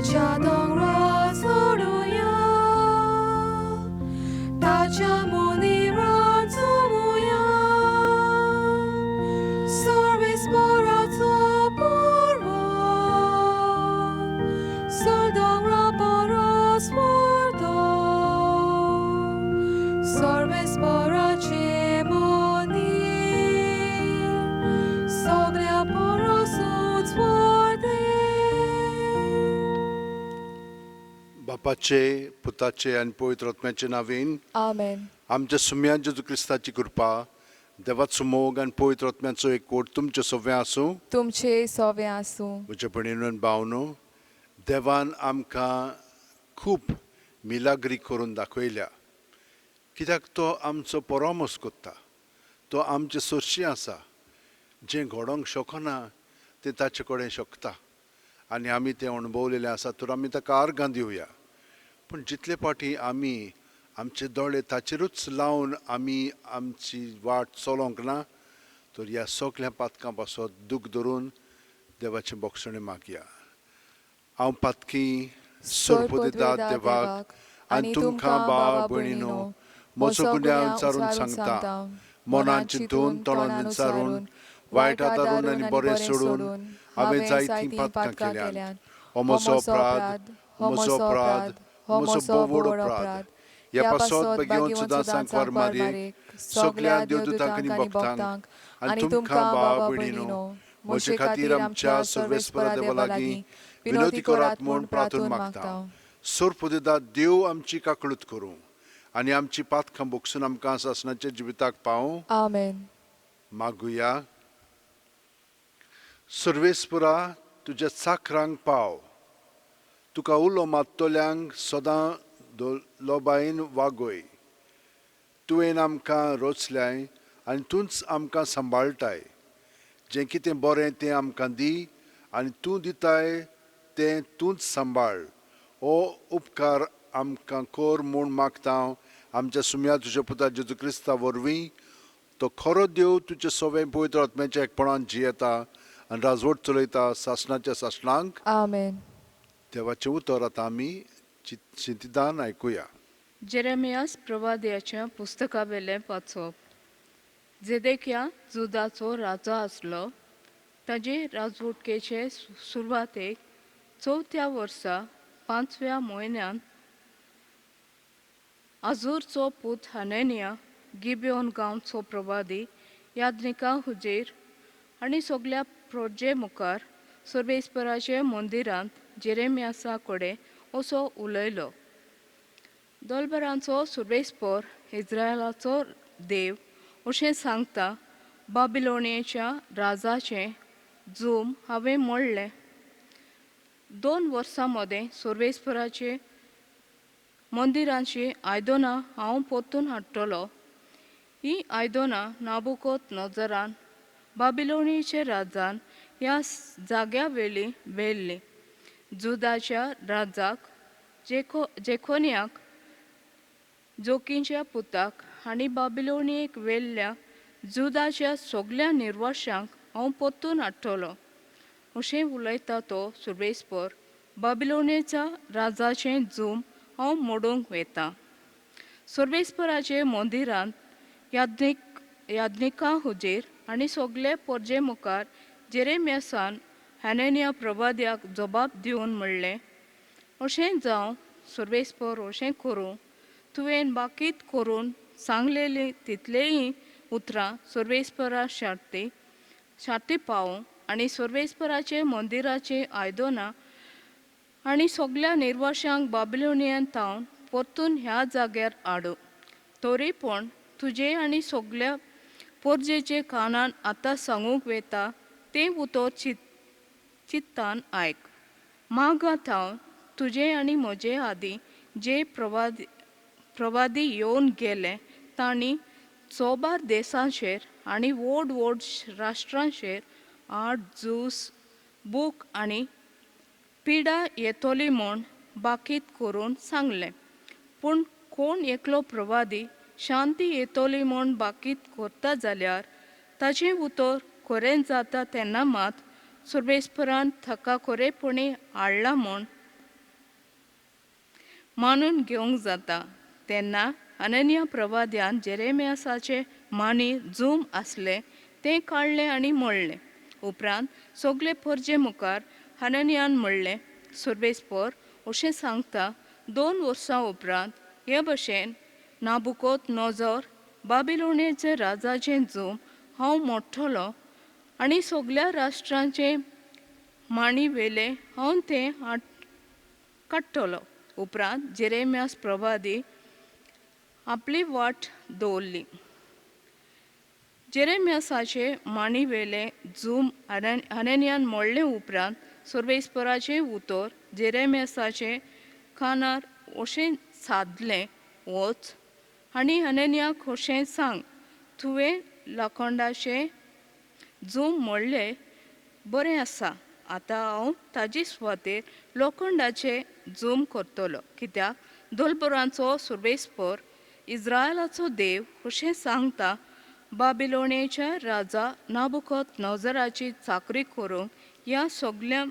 자동으로 서로야 다자 모니런 소모야 서비스 보라서 보러 솔동으로 보러 스몰동 서비스 보라 제모니 서글야 보러 수츠월데 बापाचे पुताचे आणि पवित्र आत्म्याचे नावेन Amen. आमच्या सुम्यान जेजू क्रिस्ताची कृपा देवाचो मोग आणि पवित्र आत्म्याचो एकवट तुमचे सगळे आसूं तुमचे सवे आसूं. म्हज्या भयणीनो आनी भावनो देवान आमकां खूब मिलाग्री करून दाखयल्या कित्याक तो आमचो परामोस कोत्ता तो आमचे सोर्शी आसा जें घडोवंक शकना तें ताचे कडेन शकता आनी आमी तें अणभवलेलें आसा तर आमी ताका आर्गां दिवया पूण जितले फावटी आमी आमचे दोळे ताचेरूच लावन आमी आमची वाट चलोवंक ना तर ह्या सगळ्या पातकां पासत दूख धरून देवाचें बोगसणें मागया. हांव पातकी सोर्पो दितात देवाक आनी तुमकां भाव भयणीनो म्हजो गुन्यांव विचारून सांगता मनान चिंतून तोंडान विचारून वायटा दारून आनी बरें सोडून हांवें जायतीं पातकां केल्यात. हो म्हजो अपराध हो म्हजो अपराध हो म्हजो बोव व्हड अपराध. ह्या पासत बेगीन सुद्दां सांगवार मारयेक सगळ्या देवदूतांक आनी भक्तांक आनी तुमकां भाव भयणीनो म्हजे खातीर आमच्या सर्वेस्परा देवा लागीं विनोदी करात म्हूण प्रार्थना मागता. सोर्पो दितात देव आमची काकळूत करूं आनी आमची पातकां बोगसून आमकां सासणाच्या जिविताक पावूं. आमेन. मागुया. सर्वेस्परा तुज्या चाकरांक पाव तुका उलो मात्तोल्यांक सदां लोबायेन वागोय. तुवें आमकां रोचल्याय आनी तूंच आमकां सांबाळटाय. जें कितें बरें तें आमकां दी आनी तूं दिताय तें तूंच सांबाळ. हो उपकार आमकां कर म्हूण मागता हांव आमच्या सुम्या तुज्या पुता जेजू क्रिस्ता वरवीं. तो खरो देव तुजे सवें पवित्र आत्म्याच्या एकपणान जियेता आनी राजवट चलयता सासणाच्या सासणांक. आमेन. देवाचें उतर आतां आमी चिंतितान आयकुया. जेरेमियास प्रवाद्याच्या पुस्तका वेलें वाचप. जेदेकिया जुदाचो राजा आसलो. ताचे राजवटकेचे सुरवातेक 4थ्या वर्सा 5व्या म्हयन्यान आजूरचो पूत हनन्या गिबेओन गांवचो प्रवादी याज्ञिका हुजेर आनी सगळ्या प्रजे मुखार सर्वेस्पराचे मंदिरांत जेरेमियासा कडेन असो उलयलो. दोलबरांचो सर्वेस्पर इस्रायलाचो देव अशें सांगता बाबिलोनियेच्या राजाचें जूम हांवें मोडलें. 2 वर्सां मदें सर्वेस्पराचे मंदिरांची आयदनां हांव परतून हाडटलो. ही आयदनां नाबुकोत नजरान बाबिलोनियेच्या राजान ह्या जाग्या वेली व्हेल्लीं. जुदाच्या राजाक जेकोनियाक जोकींच्या पुताक आनी बाबिलोनियेक वेल्ल्या जुदाच्या सगळ्या निर्वाशांक हांव परतून हाडटलो. अशें उलयता तो सर्वेस्पर. बाबिलोनियेच्या राजाचें जूम हांव मोडूंक वेता. सर्वेस्पराचे मंदिरांत याज्ञिका हुजेर आनी सगळे परजे मुखार जेरेमियासान हनन्या प्रवाद्याक जबाब दिवन म्हणलें, अशें जावं सर्वेस्पर अशें करूं. तुवें बाकीत करून सांगलेलीं तितलेय उतरां सर्वेस्परा शार्ती पावूं आनी सर्वेस्पराचे मंदिराची आयदनां आनी सगळ्या निर्वाशांक बाबिलोनियेंत तावन परतून ह्या जाग्यार हाडूं. तरी पूण तुजे आनी सगळ्या परजेचे कानान आतां सांगूंक वेता तें उतर चित्तान आयक. मागात हांव तुजे आनी म्हजे आदीं जे प्रवादी येवन गेले तांणी चोबार देशांचेर आनी व्हड व्हड राष्ट्रांचेर आड झूज बूक आनी पिडा येतली म्हूण बाकीत करून सांगलें. पूण कोण एकलो प्रवादी शांती येतली म्हूण बाकीत करता जाल्यार ताचें उतर खरें जाता तेन्ना मात सर्वेस्परान ताका खरेपणी हाडला म्हूण मानून घेवंक जाता. तेन्ना अनन्या प्रवाद्यान जेरेमियासाचे मानी जूम आसले ते काडले आनी मोडले. उपरांत सगळे परजे मुखार हनन्यान म्हणलें, सुर्वेस्पर अशें सांगता, 2 वर्सां उपरांत हे भशेन नाबुकोत नोजर बाबिलोनाचे राजाचें जूम हांव मोडटलो आनी सगळ्या राष्ट्रांचे माणी वेले हांव ते काडटलो. उपरांत जेरेमियास प्रवादी आपली वाट दवरली. जेरेमियासाचे माणी वेले जूम हनन्यान मोडले उपरांत सर्वेस्पराचें उतर जेरेमियासाचे कानार अशें सादलें, वच आनी हनन्याक अशें सांग, तुवें लाकोंडाचे जूम मोडले, बरें आसा. आतां हांव ताजे सुवातेर लोखंडाचे जूम करतलो, कित्याक दोलबरांचो सर्वेस्पर इस्रायलाचो देव अशें सांगता, बाबिलोनाच्या राजा नाबुकोत नोजराची चाकरी करूंक ह्या सगळ्या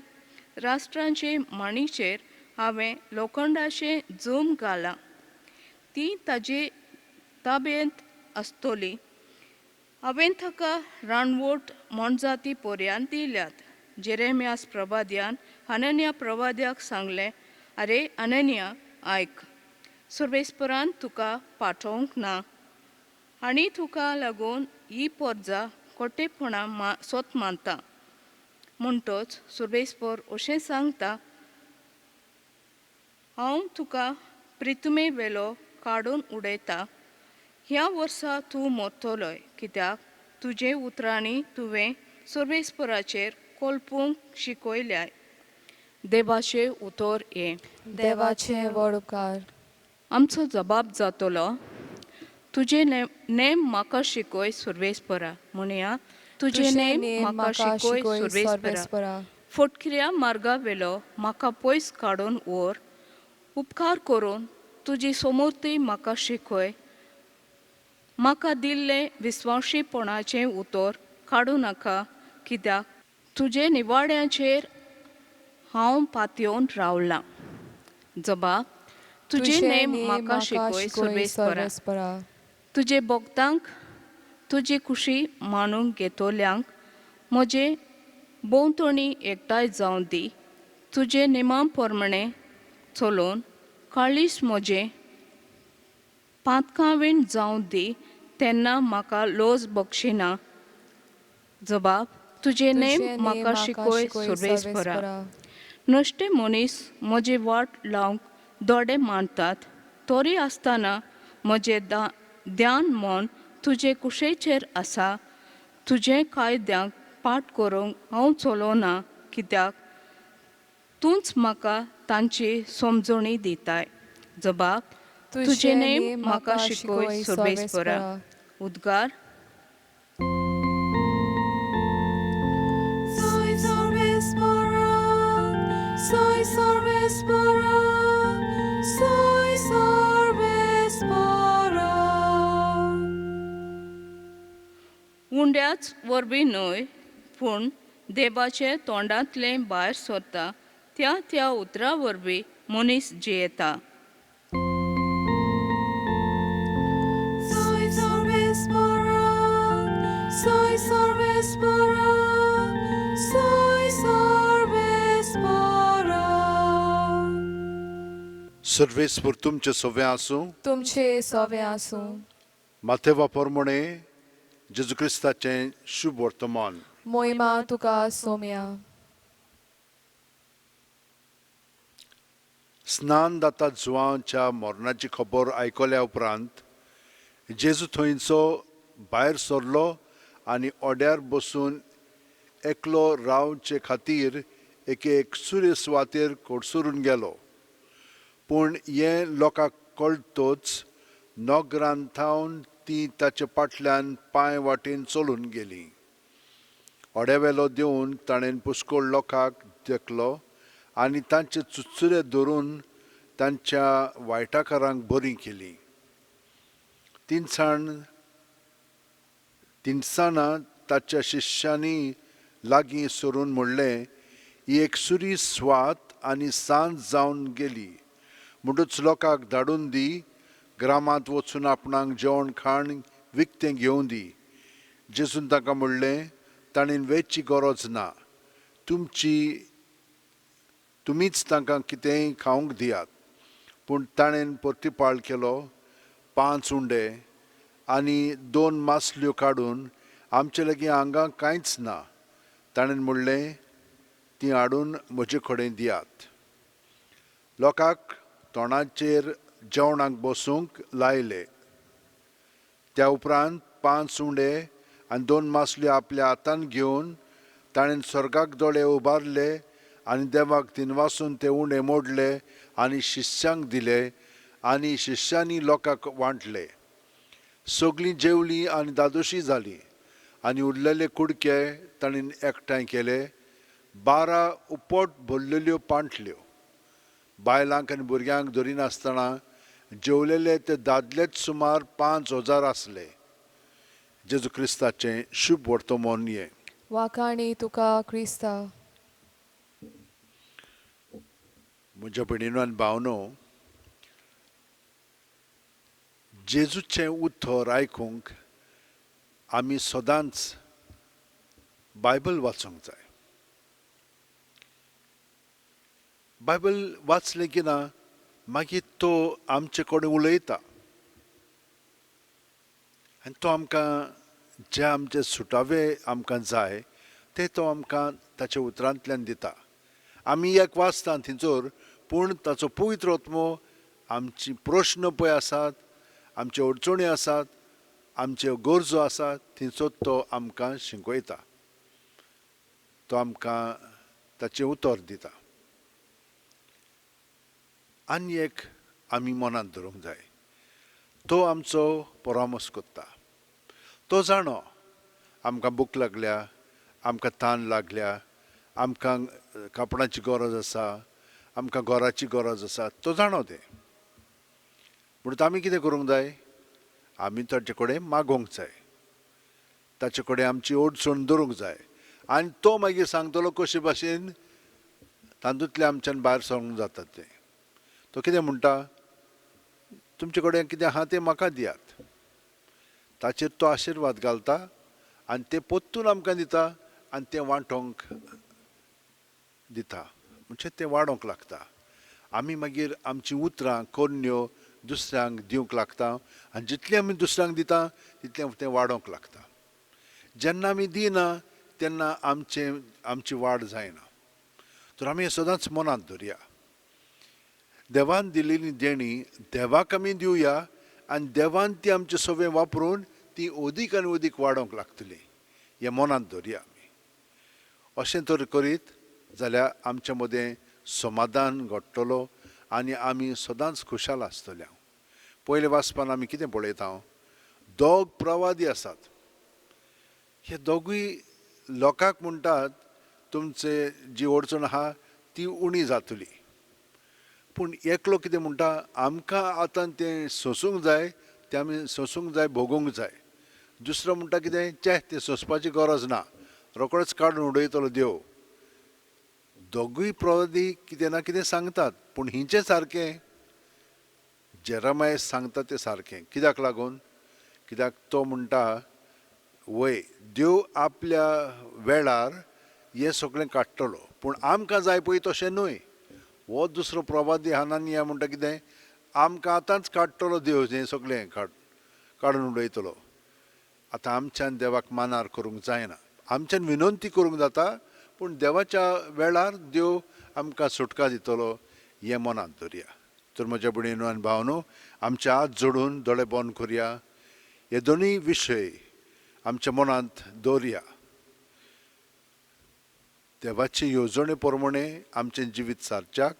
राष्ट्रांचे माणीचेर हांवें लोखंडाचे जूम घालां. ती ताजे ताब्यांत आसतली. हांवें ताका रानवट मोणजाती पर्यंत दिल्यात. जेरेमियास प्रवाद्यान हनन्या प्रवाद्याक सांगलें, आरे हनन्या, आयक, सर्वेस्परान तुका पाठोवंक ना आनी तुका लागून ही पर्जा कोट्टेपणां सोत मानता. म्हणटच सर्वेस्पर अशें सांगता, हांव तुका प्रितुमे वेलो काडून उडयता. ह्या वर्सा तूं मोडटलोय, कित्याक तुजे उतरांनी तुवें सर्वेस्पराचेर कोलपूंक शिकयल्याय. देवाचे उतर हे. देवाचे व्हड उपकार. आमचो जबाब जातलो, तुजे नेम म्हाका शिकय सर्वेस्परा. म्हणया, तुजे नेम म्हाका शिकय सर्वेस्परा. फटकिऱ्या मार्गा वेलो म्हाका पयस काडून व्हर. उपकार करून तुजी समृद्धी म्हाका शिकय. म्हाका दिल्ले विस्वाशीपणाचें उतर काडूं नाका, कित्याक तुजे निवाड्याचेर हांव पातयेवन रावलां. जबाब, तुजे नेम म्हाका शिकय सर्वेस्परा. तुजे भक्तांक तुजी खुशी मानूंक घेतोल्यांक म्हजे भोंवतणी एकठांय जावं दी. तुजे नेमा प्रमाणें चलोवन काळीस म्हजें पातकावेन जावं दी, तेन्ना म्हाका लोज बक्षिना. जबाब, तुजे नेम म्हाका शिकय सर्वेस्परा. नश्टे मनीस म्हजी वाट लावंक दोडे मानतात, तरी आसतना म्हजें ध्यान मन तुजे कुशेचेर आसा. तुजे कायद्यांक पाठ करूंक हांव चलोना, कित्याक तूंच म्हाका तांची समजणी दिताय. जबाब, तुजे नेम म्हाका शिकय सर्वेस्परा. उद्गार, Soy Sorvespora, soy Sorvespora, soy Sorvespora. उंड्याच वरवीं न्हय, पूण देवाचे तोंडांतलें भायर सरता त्या उतरा वरवीं मनीस जियेता. Soy Sorvespora, soy Sorvespora, soy Sorvespora. सर्वेस्पर तुमचे सोवे आसूं. तुमचे सोवे आसूं. माथेवा प्रमाणे जेजू क्रिस्ताचें शुभ वर्तमान. मोहिमा तुका सोम्या. स्नानदाता जुआंच्या मरणाची खबर आयकल्या उपरांत जेजू थंयचो भायर सरलो आनी ओड्यार बसून एकलो रावचे खातीर एके सुर्य सुवातेर कोडसरून गेलो. पूण हें लोकांक कळटच नोगरांतावन ती ताचे फाटल्यान पांय वाटेन चलून गेली. ओड्यावेलो देवन ताणें पुष्कळ लोकांक देखलो आनी तांचे चुचुरे धरून तांच्या वायटाकारांक बरीं केलीं. तिनसाना ताच्या शिश्यांनी लागीं सरून म्हणलें, ही एक सुरी स्वात आनी सांज जावन गेली, म्हणटूच लोकांक धाडून दी, ग्रामांत वचून आपणाक जेवण खाण विकतें घेवून दी. जेजून ताका म्हणलें, ताणें वेचची गरज ना, तुमीच तांकां कितेंय खावंक दियात. पूण ताणें प्रतिपाळ केलो, 5 उंडे आनी 2 मासल्यो काडून आमचे लागीं हांगा कांयच ना. ताणें म्हणलें, ती हाडून म्हजे कडेन दियात. लोकांक तोंडाचेर जेवणाक बसूंक लायले. त्या उपरांत 5 उंडे आनी 2 मासल्यो आपल्या हातांत घेवन ताणें स्वर्गाक दोळे उबारले आनी देवाक दिनवासून ते उंडे मोडले आनी शिश्यांक दिले आनी शिश्यांनी लोकांक वांटले. सगळीं जेवलीं आनी दादोशी जालीं आनी उरलेले कुडके ताणें एकठांय केले. 12 उपट भरलेल्यो पांटल्यो. बायलांक आनी भुरग्यांक धरिनासतना जेवलेले ते दादलेच सुमार 5,000 आसले. जेजू क्रिस्ताचें शुभ वर्तमान हें. वाखाणी तुका क्रिस्ता. म्हज्या भयणीनो आनी भावनो, जेजूचें उतर आयकूंक आमी सदांच बायबल वाचूंक जाय. बायबल वाचलें की ना मागीर तो आमचे कडेन उलयता आनी तो आमकां जे आमचे सुटावे आमकां जाय ते तो आमकां ताच्या उतरांतल्यान दिता. आमी एक वाचता थिंचोर, पूण ताचो पवित्र आत्मो आमची प्रश्न पळय आसात, आमच्यो अडचणी आसात, आमच्यो गरजो आसात, थिंचो तो आमकां शिकयता. तो आमकां ताचें उतर दिता. आनी एक आमी मनांत दवरूंक जाय, तो आमचो परामर्श करता. तो जाणो आमकां भूक लागल्या, आमकां तान लागल्या, आमकां कापडाची गरज आसा, आमकां घराची गरज आसा, तो जाणो तें. म्हणून आमी कितें करूंक जाय? आमी ताचे कडेन मागोवंक जाय, ताचे कडेन आमची अडचण दवरूंक जाय आनी तो मागीर सांगतलो कशे भाशेन तातूंतल्यान आमच्यान भायर सरूंक जाता तें. तो कितें म्हणटा? तुमचे कडेन कितें आहा तें म्हाका दियात. ताचेर तो आशिर्वाद घालता आनी तें परतून आमकां दिता आनी तें वांटोवंक दिता, म्हणजे तें वाडोवंक लागता. आमी मागीर आमचीं उतरां कोन्यो दुसऱ्यांक दिवंक लागता आनी जितलें आमी दुसऱ्यांक दिता तितलें तें वाडोवंक लागता. जेन्ना आमी दिना तेन्ना आमची वाड जायना. तर आमी हें सदांच मनांत दवरया. देवान दिलेली देणी देवाक आमी दिवया आनी देवान ती आमचे सवें वापरून ती अदीक आनी अदीक वाडोवंक लागतली. हें मनांत दवरया आमी. अशें तर करीत जाल्यार आमचे मदें समाधान घडटलो आनी आमी सदांच खुशाल आसतले. पयले वाचपान आमी कितें पळयता? 2 प्रवादी आसात. हे दोगूय लोकांक म्हणटात तुमचे जी अडचण आहा ती उणी जातली. पूण एकलो कितें म्हणटा? आमकां आतां तें सोंसूंक जाय, तें आमी सोंसूंक जाय, भोगूंक जाय. दुसरो म्हणटा कितें? तें सोंसपाची गरज ना, रोखडोच काडून उडयतलो देव. दोगूय प्रवादी कितें ना कितें सांगतात, पूण हिंचें सारकें जेरेमायास सांगता तें सारकें. कित्याक लागून? कित्याक तो म्हणटा, वय देव आपल्या वेळार हें सगळें काडटलो, पूण आमकां जाय पळय तशें न्हय. हो दुसरो प्रवादी हानानिया म्हणटा कितें? आमकां आतांच काडटलो देव, हें सगळें काडून उडयतलो. आतां आमच्यान देवाक मानार करूंक जायना. आमच्यान विनंती करूंक जाता, पूण देवाच्या वेळार देव आमकां सुटका दितलो. हें मनांत दवरया. तर म्हज्या भयणीनो आनी भावनो, आमचे हात जोडून दोळे बंद करया. हे दोनूय विशय आमच्या मनांत दवरया. देवाचे येवजणे प्रमाणे आमचें जिवीत सारच्याक,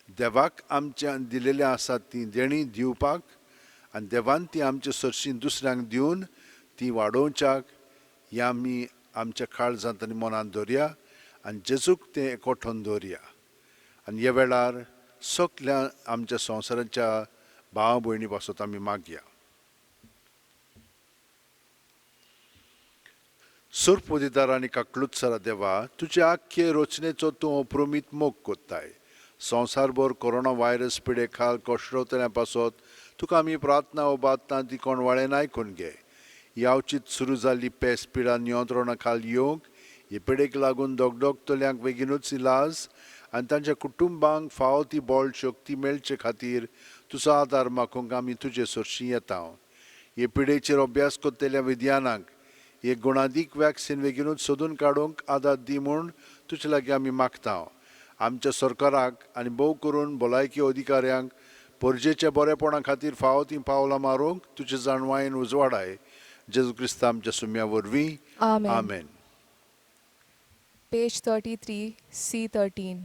देवाक आमच्यान दिलेलें आसा ती देणी दिवपाक आनी देवान ती आमचे सरशी दुसऱ्यांक दिवन ती वाडोवच्याक, हें आमी आमच्या काळजांत आनी मनांत दवरया आनी जेजूक तें एकवटून दवरया. आनी ह्या वेळार सगल्या आमच्या संवसाराच्या भाव भयणी पासत आमी मागया. सुरपोदिदार आनी काकलुत्सरा देवा, तुजे आख्खे रचनेचो तूं अप्रमीत मोग कोत्ताय. संवसारभर कोरोना व्हायरस पिडे खाल कोश्रवतल्या पासत तुका आमी प्रार्थना उबातना ती कोणवाळेन आयकून घे. यावचीत सुरू जाल्ली पेस पिडा नियंत्रणा खाल येवंक हे पिडेक लागून दोगदोगतल्यांक बेगीनूच इलाज आनी तांच्या कुटुंबांक फावो ती बळ शक्ती मेळचे खातीर तुजो आदार मागूंक आमी तुजे सरशी येता. हे पिडेचेर अभ्यास करतल्या विद्यानांक एक गुणादीक वॅक्सीन बेगीनूच सोदून काडूंक आदार दी म्हूण तुजे लागीं आमी मागता. आमच्या सरकाराक आनी भोव करून भलायकी अधिकाऱ्यांक परजेच्या बरेपणा खातीर फावो ती पावलां मारूंक तुजे जाणवायेन उजवाडाय. जेजू क्रिस्त आमच्या सुम्या वरवीं. Amen. Amen. Page 33, C13.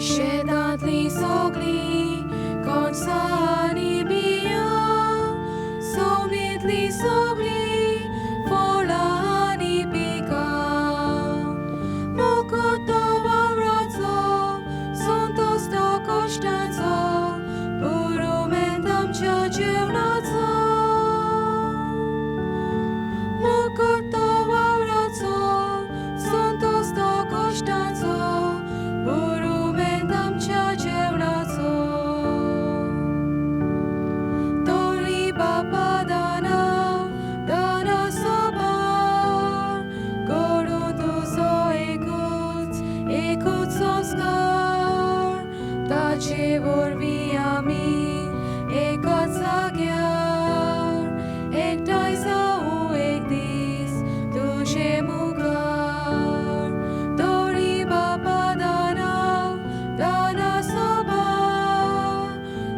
Świętli sogli, końcani biją, somietli sogli, polani pika. Mokotowa wraco, są to sto kosztanco, burumentam ciaciewnaco. Mokotowa wraco, są to sto kosztanco, burumentam ciaciewnaco. Tori baba dana, dana sobar, gorundu so ekut संस्कार, ताचे वरवीं आमी एकच जाग्यार, एकठांय जावूं एक दीस तुजे मुखार. तोरी बापा दाना, दाना सोबार,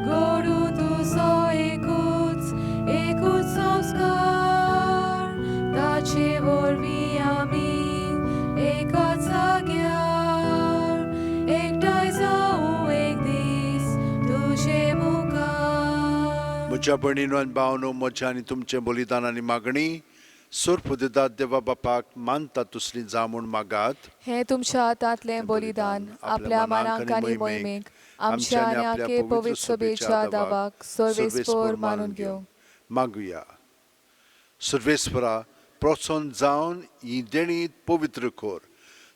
घडूं तुजो एकूच संस्कार, ताचे वरवीं आमी एकच जाग्यार, एकठांय जावूं एक दीस तुजे मुखार. म्हज्या भयणीनो आनी भावनो, म्हज्या आनी तुमचें बलिदान आनी मागणी सोर्प दितात देवा बापाक मानता तसली जा म्हूण मागात. हे तुमच्या हातांतलें बलिदान आपल्या मानांक आनी मोहिमेक आमच्या आनी आखे पवित्र सभेच्या दावाक सर्वेस्पर मानून घेवंक. मागुया. सर्वेस्परा प्रोत्सोन जावन ही देणी पवित्र कोर.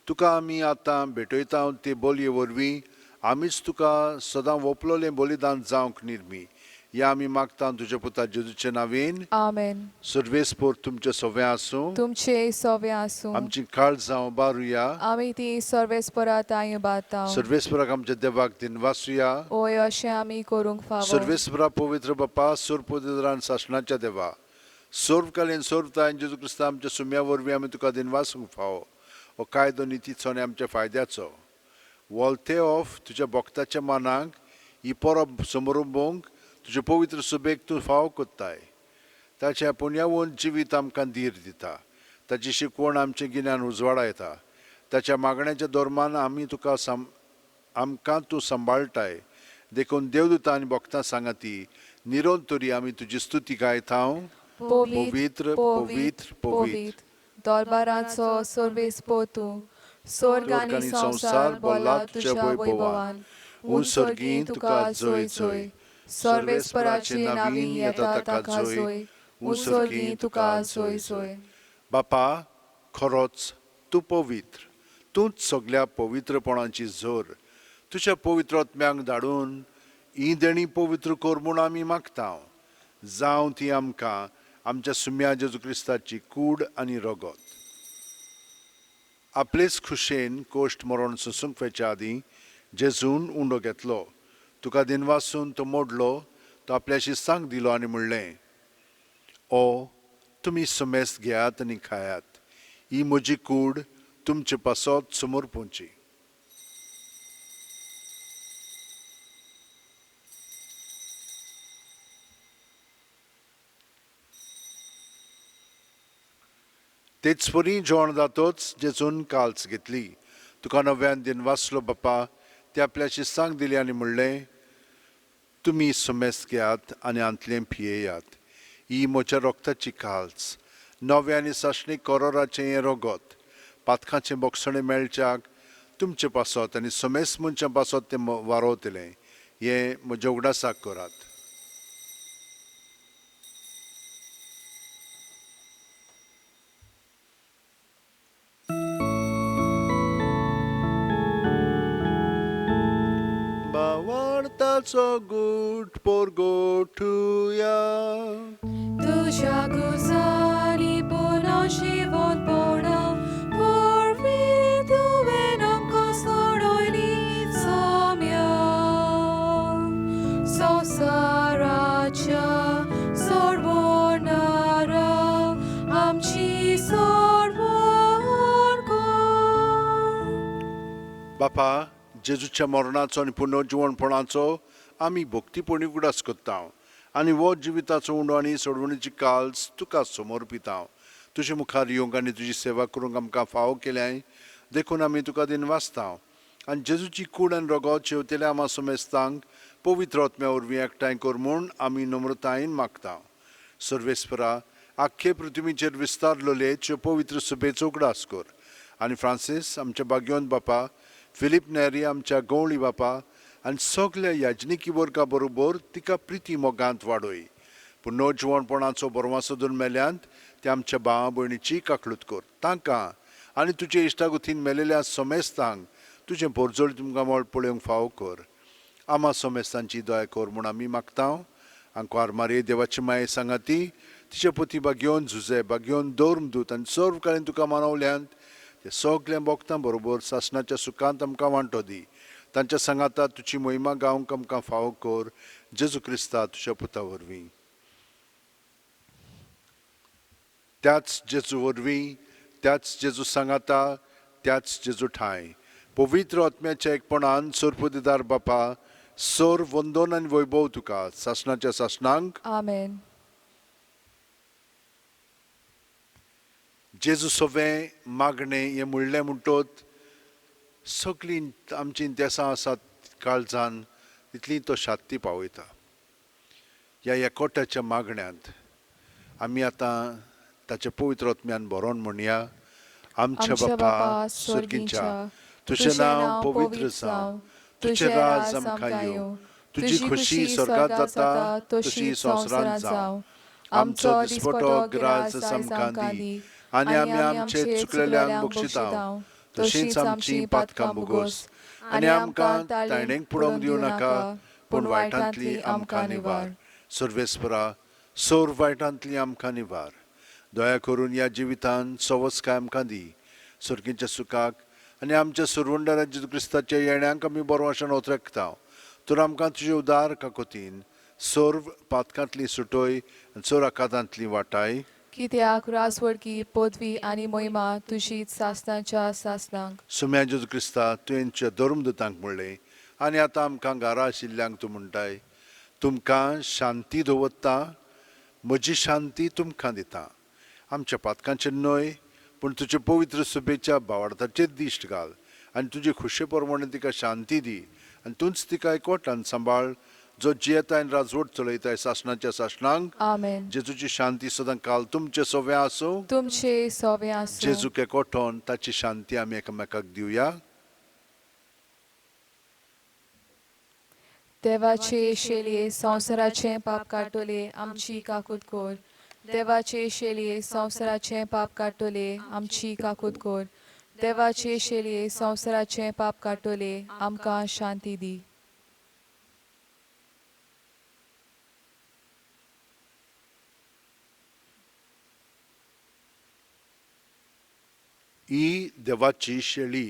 तुका आमी आतां भेटयता ते बोलये वरवीं आमीच तुका सदां ओपलोलें बलिदान जावंक निर्मी. या आमी मागता तुज्या पुता जेजूचे नांवेन. आमेन. सर्वेस्पर तुमचें सवें आसूं. तुमचे सवें आसूं. आमची काळजां उबारुया. आमी ती सर्वेस्पराताय उबारता. सर्वेस्पराक आमच्या देवाक दिनवासुया. ओय अशें आमी करूंक फावो. सर्वेस्परा पवित्र बापा सोर्पदिरान सासणाच्या देवा, सोर्वकालीन सोर्वतायन जेजू क्रिस्त आमच्या सुम्या वरवीं आमी तुका दिनवासूंक फावो. हो कायदो नितीचो आनी आमच्या फायद्याचो. वोलते ऑफ तुज्या भक्ताच्या मानाक ही परब समारंभोवंक तुजे पवित्र सुबेक तूं फावो कोत्ताय. ताच्या पुण्यावून जिवीत आमकां धीर दिता. ताची शिकवण आमचें गिन्यान उजवाडा येता. ताच्या मागण्याच्या धोरमान आमी तुका आमकां तूं सांबाळटाय. देखून देवदूतां आनी भक्तां सांगाती निरंतरी आमी तुजी स्तुती गायता. पवित्र पवित्र पवित्र. दरबाराचो सर्वेस्पर तूं, स्वर्ग आनी संवसार भरला तुज्या वैभवान. उंचसर्गी तुका जोय जोय. सर्वेस्पराचे नांवी येता ताका जोय. उंचसर्गी तुका जोय जोय. बापा, खरोच तूं पवित्र. तूंच सगळ्या पवित्रपणाची जोर. तुज्या पवित्र आत्म्यांक धाडून ही देणी पवित्र कर म्हूण आमी मागता. जावं ती आमकां आमच्या सुम्या जेजू क्रिस्ताची कूड आनी रगत. आपलेच खुशेन कोश्ट मरण सोंसूंक वेच्या आदीं जेजून उंडो घेतलो. तुका दिनवासून तो मोडलो. तो आपल्या शिस्तांक दिलो आनी म्हणलें, ओ तुमी समेस्त घेयात आनी खायात. ही म्हजी कूड तुमचे पासत समोर पोवची. तेच परी जेवण जातोच जेजून काल्स घेतली. तुका नव्यान दिनवासलो बापा. ते आपल्या शिस्तांक दिले आनी म्हणलें, तुमी समेस्त घेयात आनी आंतलें पियेयात. ही म्हज्या रोगताची काल्स, नवे आनी साशणीक कोरोराचें हें रगत. पातकाचें बोगसणें मेळच्याक तुमचे पासत आनी समेस्त मनशां पासत तें वारोवतलें. हें म्हज्या उगडासाक करात. so good porgotuja. Tužia kuzani puno život Boža, porviduje nam kostorojni somja. Sosaracha sorvonara, amchi sorvorgo. बापा जेजूच्या मरणाचो आनी पुनर्जीवनपणाचो आमी भक्तीपणी उगडास करता आनी हो जिविताचो उंडो आनी सोडवणीची काल्स तुका समर्पिता. तुजे मुखार येवंक आनी तुजी सेवा करूंक आमकां फावो केल्याय देखून आमी तुका दिन वाचता आनी जेजूची कूड आनी रगत शेवतेल्या आमा समेस्तांक पवित्र आत्म्या वरवीं एकठांय कर म्हूण आमी नम्रतायेन मागता. सर्वेस्परा आख्खे पृथ्वीचेर विस्तारलोले पवित्र सभेचो उगडास कर आनी फ्रांसीस आमच्या भाग्यवंत बापा, फिलीप नेरी आमच्या गवळी बापा आनी सगल्या याजनिकी वर्गा बरोबर तिका प्रिती मोगांत वाडय. पुनर्जीवनपणाचो बरवासो दोन मेल्यांत ते आमच्या भावा भयणीची काकळूत कर. तांकां आनी तुजे इश्टागुथीन मेलेल्या समेस्तांक तुजें बोरजोळ तुमकां मोळ पळोवंक फावो कर. आमा समेस्तांची दया कर म्हूण आमी मागता. आंकवार मारये देवाची माये सांगाती तिचे पती भाग्यवन झुजे भाग्यवन दौर्मदूत आनी सर्व काळीन तुका मानवल्यांत ते सगल्या भक्तां बरोबर सासणाच्या सुखांत आमकां वांटो दी. तांच्या सांगाता तुजी महिमा गावंक आमकां फावो कर. जेजू क्रिस्ता तुज्या पुता वरवीं. त्याच जेजू वरवीं, त्याच जेजू सांगाता, त्याच जेजू ठाय पवित्र आत्म्याच्या एकपणान सोरपदीदार बापा सोर वंदन आनी वैभव तुका सासणाच्या सासणांक. आमेन. जेजू सवें मागणें हें म्हणलें म्हणटोच सगळीं आमची इंतेसां आसात काळजान तितली तो शांती पावयता. ह्या एकवटाच्या मागण्यांत आमी आतां ताच्या पवित्र आत्म्यान बरोवन म्हणया. आमच्या बापा स्वर्गींच्या तुजें नांव पवित्र जावं, तुजें राज आमकां येवं, तुजी खुशी स्वर्गांत जाता तशी संवसारांत जावं. आमचो दिसपटो गिराय आमकां दी आनी आमी आमचे चुकलेल्यांक बक्षितांव तशींच आमची पातकां बुगोस आनी आमकां तायणेक पडोवंक दिवं नाका पूण वायटांतली आमकां निवार. सर्वेस्परा सोर वायटांतली आमकां निवार. दया करून ह्या जिवितान सवस्काय आमकां दी. सर्गीच्या सुखाक आनी आमच्या सुरवंडारा जेजू क्रिस्ताच्या येण्याक आमी बरवाशान ओतरेकता. तर आमकां तुजे उदार काकोतीन सोर पातकांतली सुटोय आनी सोर आकांतांतली वाटाय. कित्याक राजवडकी पदवी आनी महिमा तुजीच सासणाच्या सासणांक. सुम्या जेजू क्रिस्ता तुवेंच्या धर्मदूतांक म्हणलें आनी आतां आमकां घरा आशिल्ल्यांक तूं म्हणटाय तुमकां शांती दवरता, म्हजी शांती तुमकां दिता. आमच्या पातकांचेर न्हय पूण तुजे पवित्र सभेच्या भावार्थाचेर दिश्ट घाल आनी तुजे खुशे प्रमाणे तिका शांती दी आनी तूंच तिका एकवटान सांबाळ जो जियेताय आनी राजवट चलयताय सासणाच्या सासणांक. आमेन. जेजूची शांती सदां काल तुमचे सोव्या आसूं. तुमचे सोवे आसूं. जेजूक एकवटोन ताची शांती आमी एकामेकाक दिवया. देवाचे शेलये संवसाराचे पाप काडटले आमची काकूत कोर. देवाचे शेलये संवसाराचे पाप काडटले आमची काकूत कोर. देवाचे शेलये संवसाराचे पाप काडटले आमकां शांती दी. ही देवाची शेळी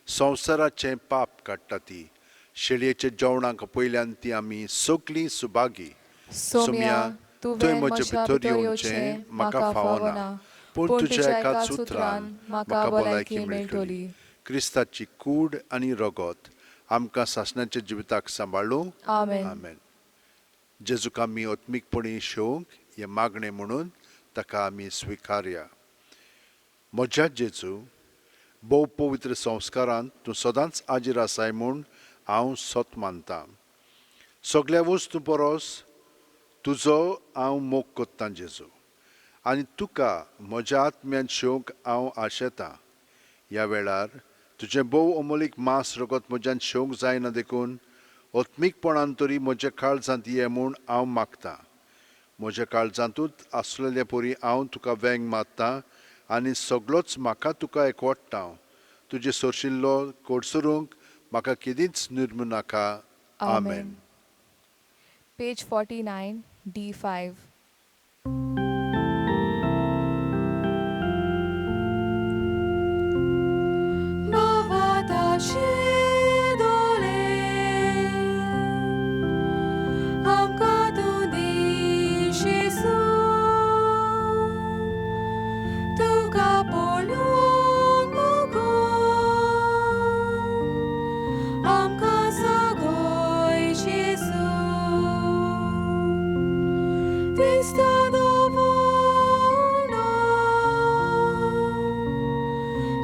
संवसाराचें पाप काडटा. ती शेळयेच्या जेवणाक पयल्यान ती आमी सगळीं सुभागी. सोम्या तुवें म्हजे भितर येवचें म्हाका फावना पूण तुज्या एकाच सुत्रान म्हाका भलायकी मेळटली. क्रिस्ताची कूड आनी रगत आमकां सासणाच्या जिविताक सांबाळूं. आमेन. आमेन. जेजूक आमी आत्मीकपणी शेवंक हें मागणें म्हणून ताका आमी स्विकारया. म्हज्या जेजू भोव पवित्र संस्कारांत तूं सदांच आजीर आसाय म्हूण हांव सत मानतां. सगळ्या वस्तू परस तुजो हांव मोग कोत्तां जेजू आनी तुका म्हज्या आत्म्यान शेवंक हांव आशेतां. ह्या वेळार तुजें भोव अमोलीक मांस रगत म्हज्यान शेवंक जायना देखून आत्मीकपणान तरी म्हज्या काळजांत ये म्हूण हांव मागतां. म्हज्या काळजांतूच आसलेले परी हांव तुका वेंग मारतां आनी सगळोच म्हाका तुका एकवटता. तुजे सोरशिल्लो कोडसरूंक म्हाका केदींच निर्मू नाका. आमेन. Page 49, D5. Bhavatache dole Amka tu di Jesu Tu ka polong mugo Amka sagoy Jesu Vista dovolno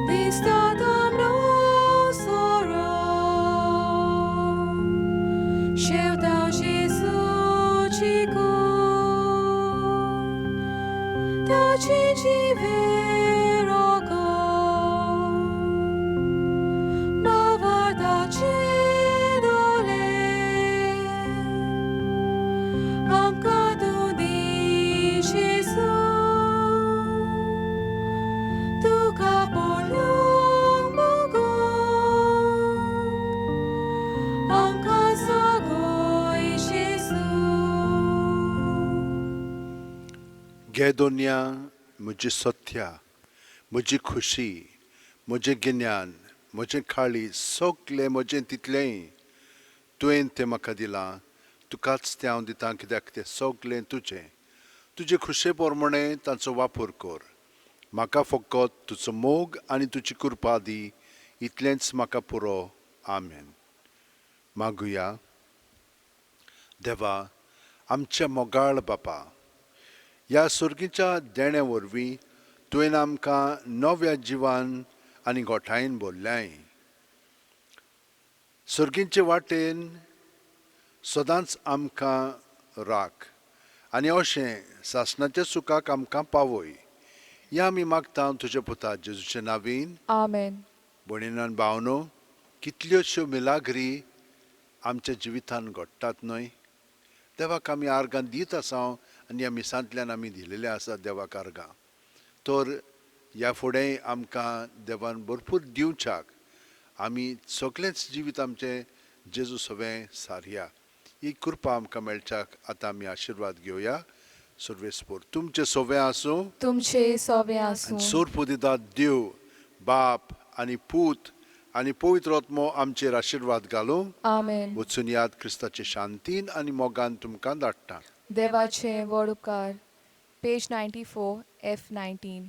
Vista domno soro Scelta Gesù cicu Da cici verogo Bavarda cedole Amcado di Gesù Tu capolong mugo Amca sagoy Gesù गेदोनिया मुझे सत्या मुझे खुशी मुझे ज्ञान मुझे खाली सगले मुझे तितले तुवें तें म्हाका दिलां तुकाच तें हांव दितां कित्याक तें सगलें तुजें तुजे खुशे प्रमाणे ताचो वापर कर म्हाका फकत तुजो मोग आनी तुजी कृपा दी इतलेंच म्हाका पुरो आमेन मागुया देवा आमच्या मोगाळ बापा ह्या सुर्गीच्या देण्या वरवीं तुवें आमकां नव्या जिवान आनी गोठायेन भरल्याय सुर्गीचे वाटेन सदांच आमकां राख आनी अशें सासणाच्या सुखाक आमकां पावय हें आमी मागता तुज्या पुता जेजूच्या नांवीन Amen. भयणीन भावनो कितल्योश्यो मिलाग्री आमच्या जिवितान घडटात न्हय देवाक आमी आर्गां दीत आसा आनी ह्या मिसांतल्यान आमी दिलेले आसा देवाक आर्गां तर ह्या फुडें आमकां देवान भरपूर दिवच्याक आमी सगळेंच जिवीत आमचें जेजू सवें सारया ही कृपा आमकां मेळच्याक आतां आमी आशिर्वाद घेवया सर्वेस्पोर तुमचें सवें आसूं तुमचे सोवे आसूं आनी सोर्प दिता देव बाप आनी पूत आनी पवित्र आत्मो आमचेर आशिर्वाद घालूं Amen. वचून याद क्रिस्ताचे शांतीन आनी मोगान तुमकां धाडटा देवाचे वड उपकार. Page 94, F19.